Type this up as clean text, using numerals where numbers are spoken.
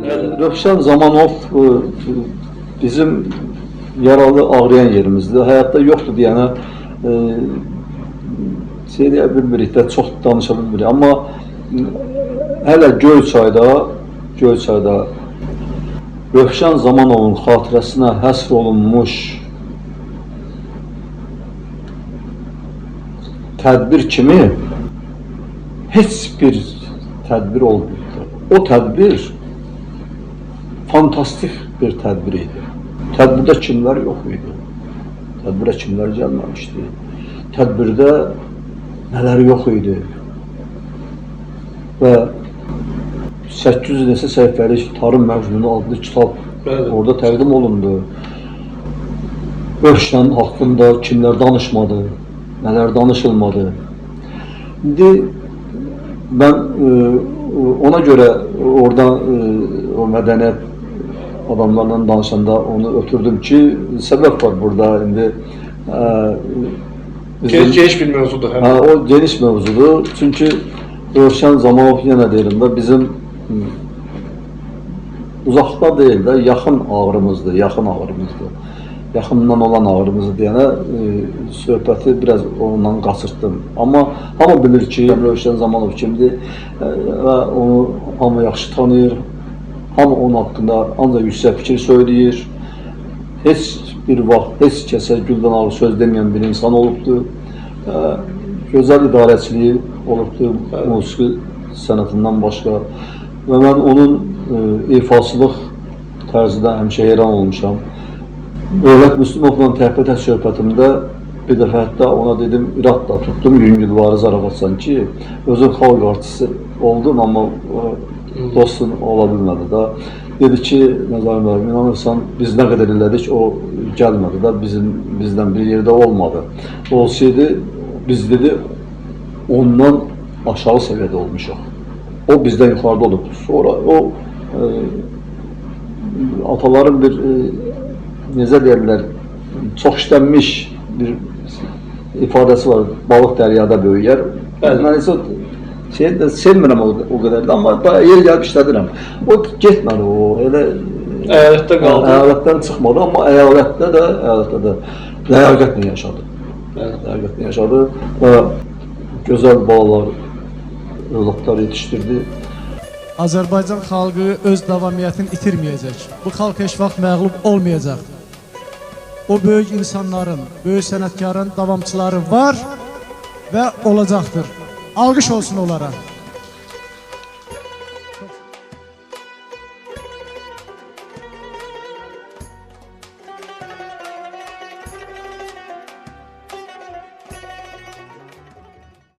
Rövşən Zamanov bizim yaralı ağrıyan yerimizdir. Hayatta yoxdur deyənə şey deyə bilmirik də, çox danışa bilmirik. Amma hələ Göyçayda Rövşən Zamanovun xatirəsinə həsr olunmuş tədbir kimi heç bir tədbir olmaydı. O tədbir fantastik bir tədbir idi. Tədbirdə kimlər yox idi? Tədbirə kimlər gəlməmişdi? Tədbirdə nələr yox idi? Və 800 neçə səhifəlik Tarım Məcnunu adlı kitab orada təqdim olundu. Rövşən haqqında kimlər danışmadı, nələr danışılmadı. İndi mən ona görə oradan o mədəniyyət adamlarla danışanda onu ötürdüm ki, səbəb var burada indi. Geniş bir mövzudur. O geniş mövzudur. Çünki Rövşən Zamanov yenə deyirəm də bizim uzaqda deyil də, yaxın ağrımızdır, yaxından olan ağrımızdır deyənə söhbəti biraz ondan qaçırtdım. Amma hamı bilir ki, Rövşən Zamanov kimdir və onu hamı yaxşı tanıyır. Hamı onun haqqında ancaq yüksək fikir söyləyir. Heç bir vaxt, heç kəsə güldən ağır söz deməyən bir insan olubdur. Gözəl idarəçiliyi olubdur musiqi sənətindən başqa. Və mən onun ifasılıq tərzindən həmişə heyran olmuşam. Dövlət Müslümovla təhbətə söhbətimdə bir dəfə hətta ona dedim, İraqda tutdum Yüngülvarı Zarafatsan ki, özüm xalq artisti oldum, amma dostun ola bilmədi də. Dedi ki, Nəzarət müəllim, inanırsan, biz nə qədər elədik, o gəlmədi də, bizdən bir yerdə olmadı. Olsaydı, biz dedi, ondan aşağı səviyyədə olmuşuq. O bizdən yuxarıda olub. Sonra o ataların bir, necə deyərlər, çox işlənmiş bir ifadəsi var, balıq dəryada böyüyər. Mən isə sevmirəm o qədər də, amma yer gəlib işlədirəm. O getmədi, o elə əyalətdə qaldı. Əyalətdən çıxmadı, amma əyalətdə də ləyaqətlə yaşadı. Ləyaqətlə yaşadı və gözəl balalar, övladlar yetişdirdi. Azərbaycan xalqı öz davamiyyətini itirməyəcək. Bu xalq heç vaxt məğlub olmayacaq. O böyük insanların, böyük sənətkarın davamçıları var və olacaqdır. Alqış olsun onlara.